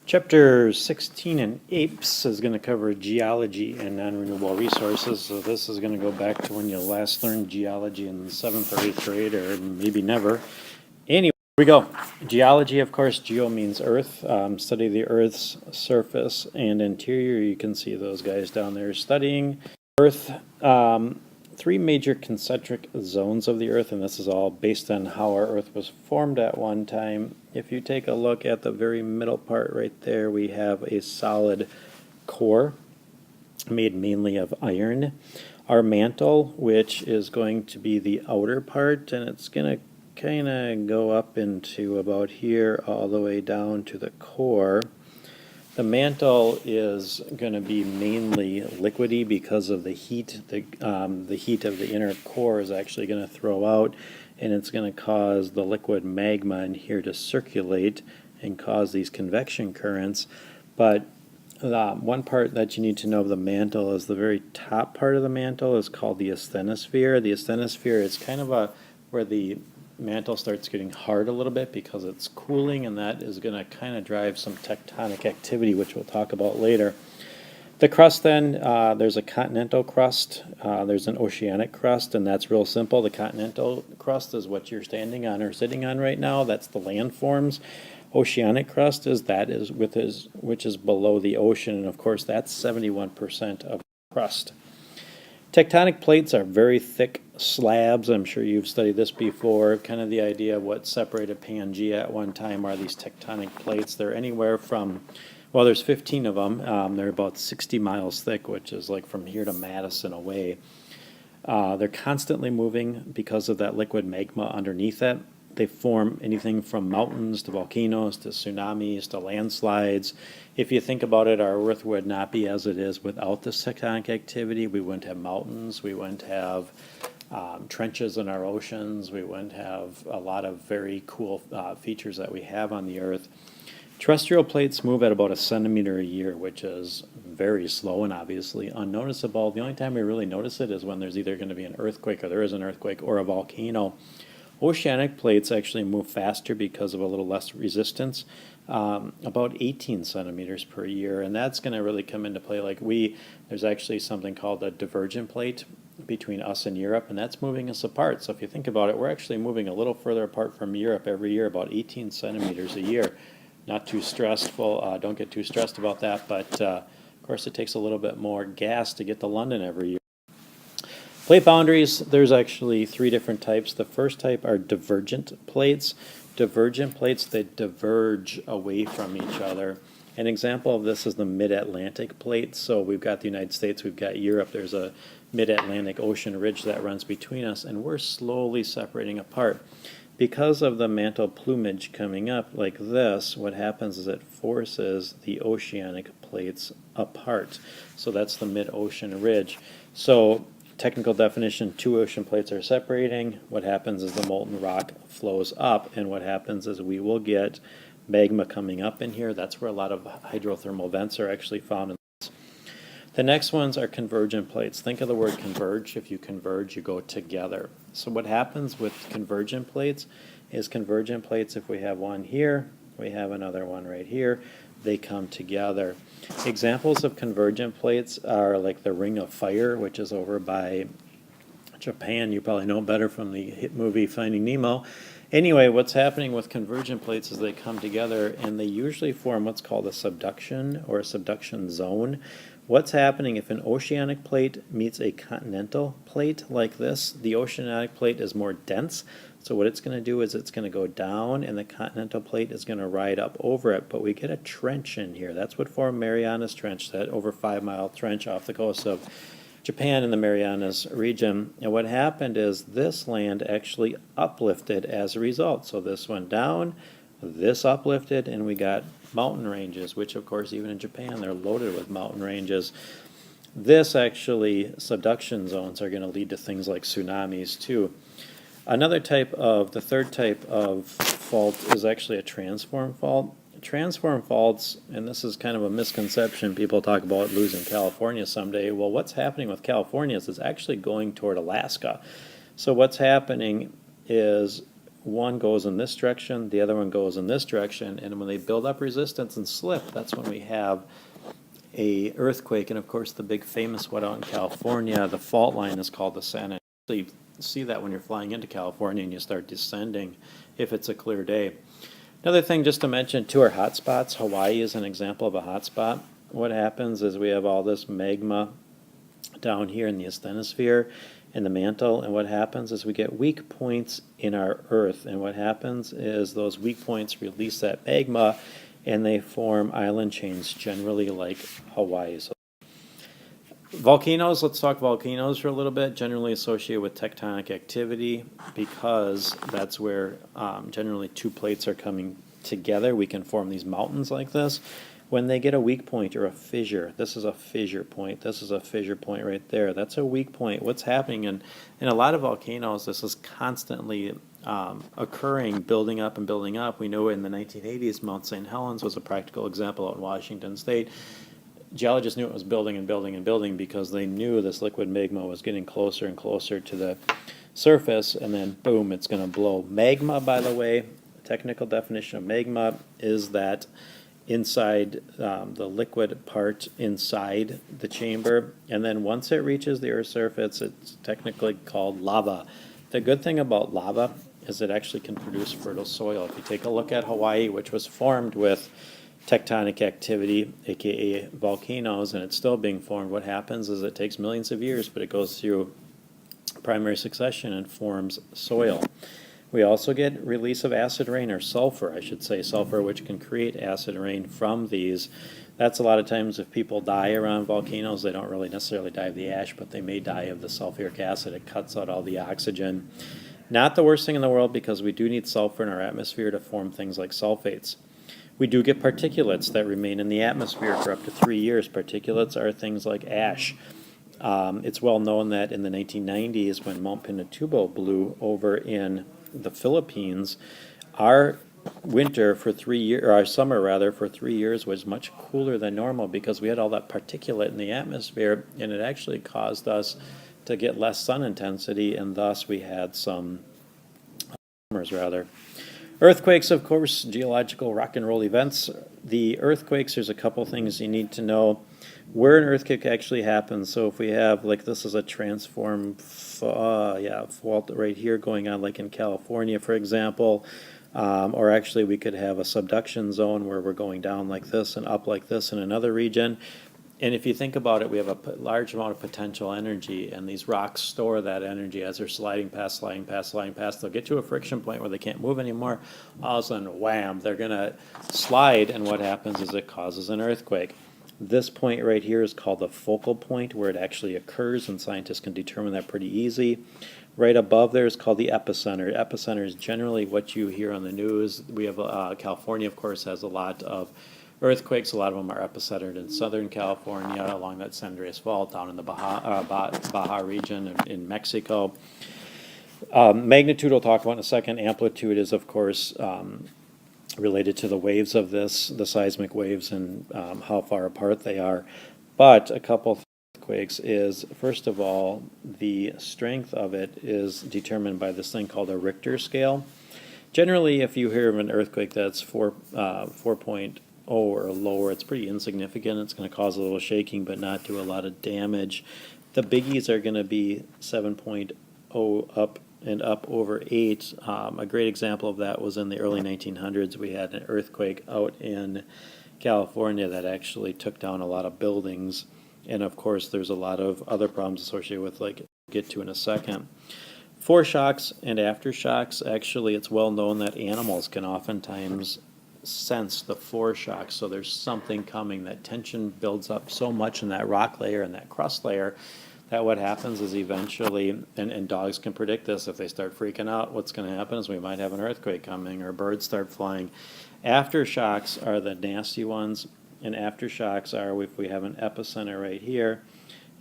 Chapter 16 in APES is going to cover geology and non-renewable resources. So this is going to go back to when you last learned geology in the 7th or 8th grade, or maybe never. Anyway, here we go. Geology, of course, geo means earth. Study the earth's surface and interior. You can see those guys down there studying earth. Three major concentric zones of the earth, and this is all based on how our earth was formed at one time. If you take a look at the very middle part right there, we have a solid core made mainly of iron. Our mantle, which is going to be the outer part, and it's going to kind of go up into about here all the way down to the core. The mantle is going to be mainly liquidy because of the heat. The heat of the inner core is actually going to throw out, and it's going to cause the liquid magma in here to circulate and cause these convection currents. But one part that you need to know of the mantle is the very top part of the mantle is called the asthenosphere. The asthenosphere is kind of where the mantle starts getting hard a little bit because it's cooling, and that is going to kind of drive some tectonic activity, which we'll talk about later. The crust then, there's a continental crust, there's an oceanic crust, and that's real simple. The continental crust is what you're standing on or sitting on right now. That's the landforms. Oceanic crust which is below the ocean, and of course that's 71% of the crust. Tectonic plates are very thick slabs. I'm sure you've studied this before. Kind of the idea of what separated Pangaea at one time are these tectonic plates. They're anywhere from, well, there's 15 of them. They're about 60 miles thick, which is like from here to Madison away. They're constantly moving because of that liquid magma underneath it. They form anything from mountains to volcanoes to tsunamis to landslides. If you think about it, our Earth would not be as it is without this tectonic activity. We wouldn't have mountains. We wouldn't have trenches in our oceans. We wouldn't have a lot of very cool features that we have on the Earth. Terrestrial plates move at about a centimeter a year, which is very slow and obviously unnoticeable. The only time we really notice it is when there's either going to be an earthquake, or there is an earthquake, or a volcano. Oceanic plates actually move faster because of a little less resistance, about 18 centimeters per year, and that's going to really come into play. There's actually something called a divergent plate between us and Europe, and that's moving us apart. So if you think about it, we're actually moving a little further apart from Europe every year, about 18 centimeters a year. Not too stressful, don't get too stressed about that, but of course it takes a little bit more gas to get to London every year. Plate boundaries, there's actually three different types. The first type are divergent plates. Divergent plates, they diverge away from each other. An example of this is the mid-Atlantic plate. So we've got the United States, we've got Europe, there's a mid-Atlantic ocean ridge that runs between us, and we're slowly separating apart. Because of the mantle plumage coming up like this, what happens is it forces the oceanic plates apart. So that's the mid-ocean ridge. So technical definition, two ocean plates are separating. What happens is the molten rock flows up, and what happens is we will get magma coming up in here. That's where a lot of hydrothermal vents are actually found in this. The next ones are convergent plates. Think of the word converge. If you converge, you go together. So what happens with convergent plates is if we have one here, we have another one right here, they come together. Examples of convergent plates are like the Ring of Fire, which is over by Japan. You probably know better from the hit movie Finding Nemo. Anyway, what's happening with convergent plates is they come together, and they usually form what's called a subduction or a subduction zone. What's happening if an oceanic plate meets a continental plate like this? The oceanic plate is more dense, so what it's going to do is it's going to go down, and the continental plate is going to ride up over it, but we get a trench in here. That's what formed Marianas Trench, that over 5-mile trench off the coast of Japan in the Marianas region. And what happened is this land actually uplifted as a result. So this went down, this uplifted, and we got mountain ranges, which of course even in Japan they're loaded with mountain ranges. This actually, subduction zones are going to lead to things like tsunamis too. The third type of fault is actually a transform fault. Transform faults, and this is kind of a misconception, people talk about losing California someday. Well, what's happening with California is it's actually going toward Alaska. So what's happening is one goes in this direction, the other one goes in this direction, and when they build up resistance and slip, that's when we have a earthquake. And of course, the big famous one out in California, the fault line is called the San Andreas. So you see that when you're flying into California and you start descending, if it's a clear day. Another thing just to mention too are hotspots. Hawaii is an example of a hotspot. What happens is we have all this magma down here in the asthenosphere and the mantle, and what happens is we get weak points in our Earth, and what happens is those weak points release that magma and they form island chains, generally like Hawaii. So volcanoes, let's talk volcanoes for a little bit, generally associated with tectonic activity because that's where generally two plates are coming together. We can form these mountains like this. When they get a weak point or a fissure, this is a fissure point, this is a fissure point right there, that's a weak point. What's happening in a lot of volcanoes, this is constantly occurring, building up and building up. We know in the 1980s, Mount St. Helens was a practical example out in Washington State. Geologists knew it was building and building and building because they knew this liquid magma was getting closer and closer to the surface, and then boom, it's going to blow. Magma, by the way, the technical definition of magma is that inside the liquid part inside the chamber, and then once it reaches the Earth's surface, it's technically called lava. The good thing about lava is it actually can produce fertile soil. If you take a look at Hawaii, which was formed with tectonic activity, aka volcanoes, and it's still being formed, what happens is it takes millions of years, but it goes through primary succession and forms soil. We also get release of acid rain, or sulfur, I should say, sulfur, which can create acid rain from these. That's a lot of times if people die around volcanoes, they don't really necessarily die of the ash, but they may die of the sulfuric acid. It cuts out all the oxygen. Not the worst thing in the world because we do need sulfur in our atmosphere to form things like sulfates. We do get particulates that remain in the atmosphere for up to 3 years. Particulates are things like ash. It's well known that in the 1990s, when Mount Pinatubo blew over in the Philippines, our winter for 3 years, or our summer rather, for 3 years was much cooler than normal because we had all that particulate in the atmosphere, and it actually caused us to get less sun intensity, and thus we had some summers rather. Earthquakes, of course, geological rock and roll events. The earthquakes, there's a couple things you need to know where an earthquake actually happens. So if we have, like, this is a transform fault right here going on, like in California, for example, or actually we could have a subduction zone where we're going down like this and up like this in another region. And if you think about it, we have a large amount of potential energy, and these rocks store that energy as they're sliding past, sliding past, sliding past. They'll get to a friction point where they can't move anymore. All of a sudden, wham, they're going to slide, and what happens is it causes an earthquake. This point right here is called the focal point, where it actually occurs, and scientists can determine that pretty easy. Right above there is called the epicenter. Epicenter is generally what you hear on the news. We have California, of course, has a lot of earthquakes. A lot of them are epicentered in Southern California along that San Andreas Fault, down in the Baja region in Mexico. Magnitude we'll talk about in a second. Amplitude is, of course, related to the waves of this, the seismic waves, and how far apart they are. But a couple of earthquakes is, first of all, the strength of it is determined by this thing called a Richter scale. Generally, if you hear of an earthquake that's 4.0 or lower, it's pretty insignificant. It's going to cause a little shaking but not do a lot of damage. The biggies are going to be 7.0 up and up over 8. A great example of that was in the early 1900s. We had an earthquake out in California that actually took down a lot of buildings, and of course there's a lot of other problems associated with, like we'll get to in a second. Foreshocks and aftershocks, actually it's well known that animals can oftentimes sense the foreshocks, so there's something coming. That tension builds up so much in that rock layer and that crust layer that what happens is eventually, and dogs can predict this, if they start freaking out, what's going to happen is we might have an earthquake coming, or birds start flying. Aftershocks are the nasty ones, and aftershocks are if we have an epicenter right here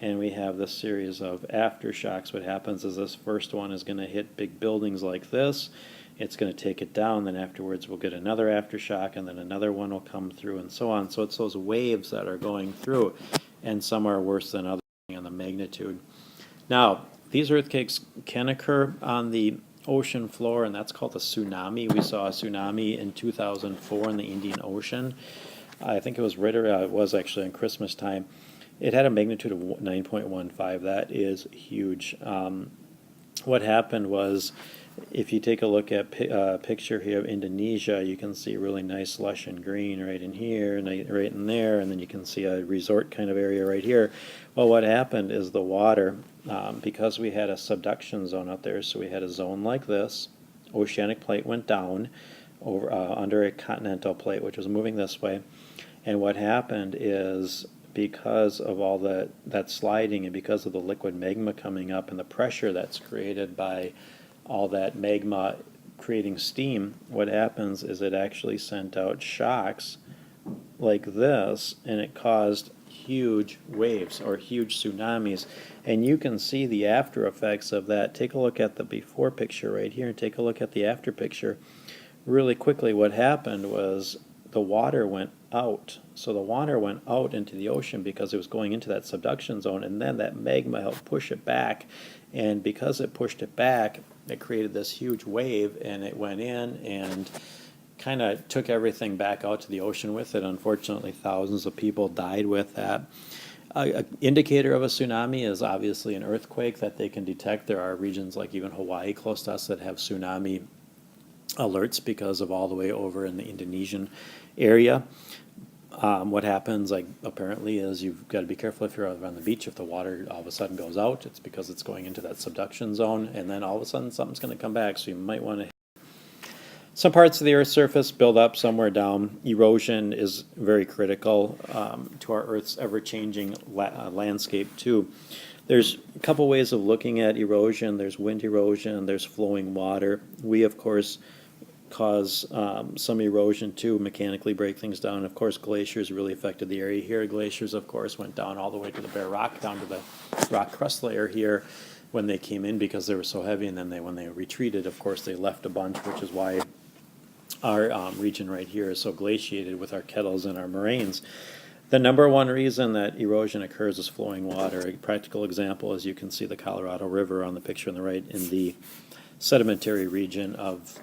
and we have this series of aftershocks. What happens is this first one is going to hit big buildings like this. It's going to take it down, then afterwards we'll get another aftershock, and then another one will come through, and so on. So it's those waves that are going through, and some are worse than others on the magnitude. Now, these earthquakes can occur on the ocean floor, and that's called a tsunami. We saw a tsunami in 2004 in the Indian Ocean. I think it was it was actually in Christmas time. It had a magnitude of 9.15. That is huge. What happened was, if you take a look at a picture here of Indonesia, you can see really nice lush and green right in here, and right in there, and then you can see a resort kind of area right here. Well, what happened is the water, because we had a subduction zone out there, so we had a zone like this, oceanic plate went down over under a continental plate, which was moving this way, and what happened is, because of all that sliding and because of the liquid magma coming up and the pressure that's created by all that magma creating steam, what happens is it actually sent out shocks like this, and it caused huge waves or huge tsunamis. And you can see the after effects of that. Take a look at the before picture right here and take a look at the after picture. Really quickly, what happened was the water went out. So the water went out into the ocean because it was going into that subduction zone, and then that magma helped push it back. And because it pushed it back, it created this huge wave, and it went in and kind of took everything back out to the ocean with it. Unfortunately, thousands of people died with that. An indicator of a tsunami is obviously an earthquake that they can detect. There are regions like even Hawaii close to us that have tsunami alerts because of all the way over in the Indonesian area. What happens, like, apparently, is you've got to be careful if you're out on the beach. If the water all of a sudden goes out, it's because it's going into that subduction zone, and then all of a sudden something's going to come back. So you might want to. Some parts of the Earth's surface build up, somewhere down. Erosion is very critical to our Earth's ever-changing landscape too. There's a couple ways of looking at erosion. There's wind erosion. There's flowing water. We, of course, cause some erosion too, mechanically break things down. Of course, glaciers really affected the area here. Glaciers, of course, went down all the way to the bare rock, down to the rock crust layer here when they came in because they were so heavy, and then when they retreated, of course, they left a bunch, which is why our region right here is so glaciated with our kettles and our moraines. The number one reason that erosion occurs is flowing water. A practical example is you can see the Colorado River on the picture on the right in the sedimentary region of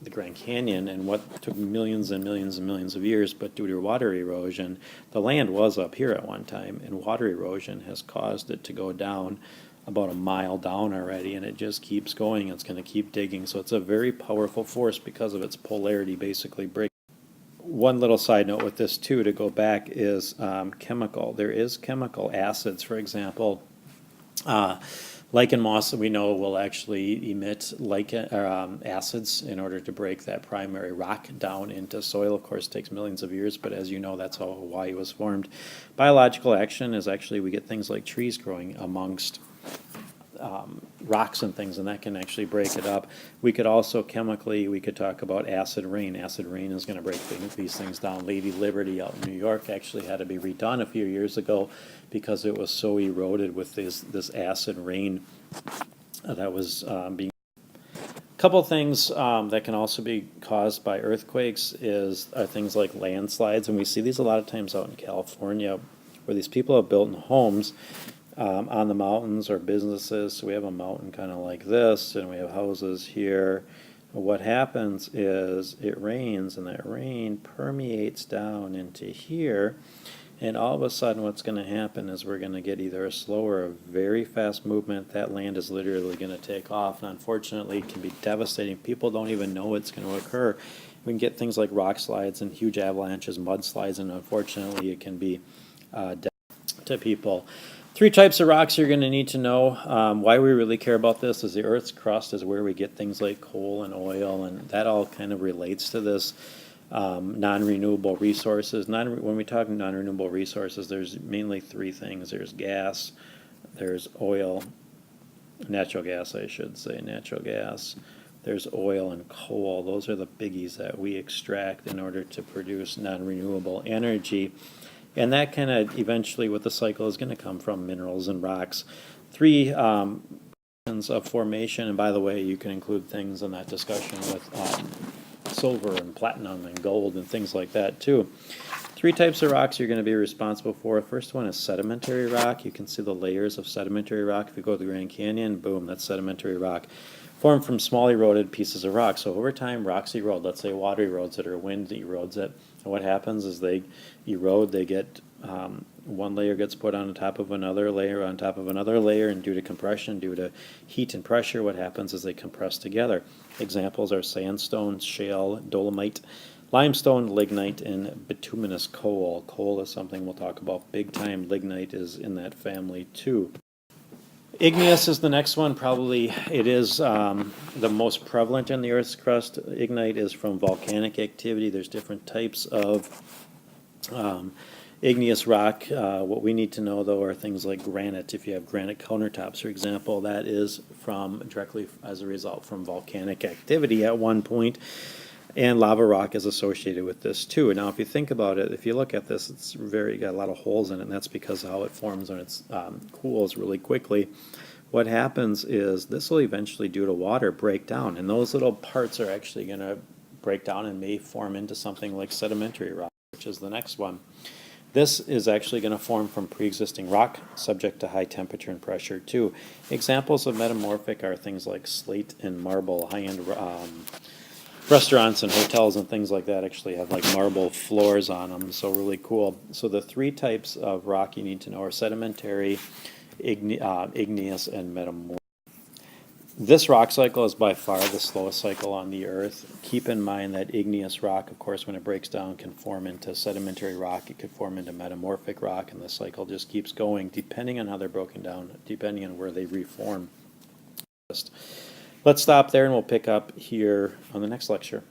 the Grand Canyon, and what took millions and millions and millions of years, but due to water erosion, the land was up here at one time, and water erosion has caused it to go down about a mile down already, and it just keeps going. It's going to keep digging, so it's a very powerful force because of its polarity basically breaking. One little side note with this too, to go back, is chemical. There is chemical acids, for example. Lichen moss, we know, will actually emit acids in order to break that primary rock down into soil. Of course, it takes millions of years, but as you know, that's how Hawaii was formed. Biological action is actually, we get things like trees growing amongst rocks and things, and that can actually break it up. We could also chemically, we could talk about acid rain. Acid rain is going to break these things down. Lady Liberty out in New York actually had to be redone a few years ago because it was so eroded with this acid rain that was being. A couple things that can also be caused by earthquakes are things like landslides, and we see these a lot of times out in California where these people have built homes on the mountains or businesses. So we have a mountain kind of like this, and we have houses here. What happens is it rains, and that rain permeates down into here, and all of a sudden what's going to happen is we're going to get either a slow or a very fast movement. That land is literally going to take off, and unfortunately it can be devastating. People don't even know it's going to occur. We can get things like rock slides and huge avalanches, mudslides, and unfortunately it can be devastating to people. 3 types of rocks you're going to need to know. Why we really care about this is the Earth's crust is where we get things like coal and oil, and that all kind of relates to this non-renewable resources. When we talk non-renewable resources, there's mainly 3 things. There's gas, there's oil, natural gas, I should say, natural gas. There's oil and coal. Those are the biggies that we extract in order to produce non-renewable energy. And that kind of eventually with the cycle is going to come from minerals and rocks. 3 of formation, and by the way, you can include things in that discussion with silver and platinum and gold and things like that too. 3 types of rocks you're going to be responsible for. First one is sedimentary rock. You can see the layers of sedimentary rock. If you go to the Grand Canyon, boom, that's sedimentary rock. form from small eroded pieces of rock. So over time, rocks erode. Let's say water erodes it or wind erodes it. And what happens is they erode, they get, one layer gets put on top of another layer on top of another layer, and due to compression, due to heat and pressure, what happens is they compress together. Examples are sandstone, shale, dolomite, limestone, lignite, and bituminous coal. Coal is something we'll talk about big time. Lignite is in that family too. Igneous is the next one. Probably it is the most prevalent in the Earth's crust. Ignite is from volcanic activity. There's different types of igneous rock. What we need to know, though, are things like granite. If you have granite countertops, for example, that is from directly as a result from volcanic activity at one point. And lava rock is associated with this too. Now, if you think about it, if you look at this, it's got a lot of holes in it, and that's because of how it forms when it cools really quickly. What happens is this will eventually, due to water, break down, and those little parts are actually going to break down and may form into something like sedimentary rock, which is the next one. This is actually going to form from pre-existing rock, subject to high temperature and pressure too. Examples of metamorphic are things like slate and marble. High-end restaurants and hotels and things like that actually have like marble floors on them, so really cool. So the three types of rock you need to know are sedimentary, igneous, and metamorphic. This rock cycle is by far the slowest cycle on the Earth. Keep in mind that igneous rock, of course, when it breaks down, can form into sedimentary rock. It could form into metamorphic rock, and the cycle just keeps going, depending on how they're broken down, depending on where they reform. Let's stop there, and we'll pick up here on the next lecture.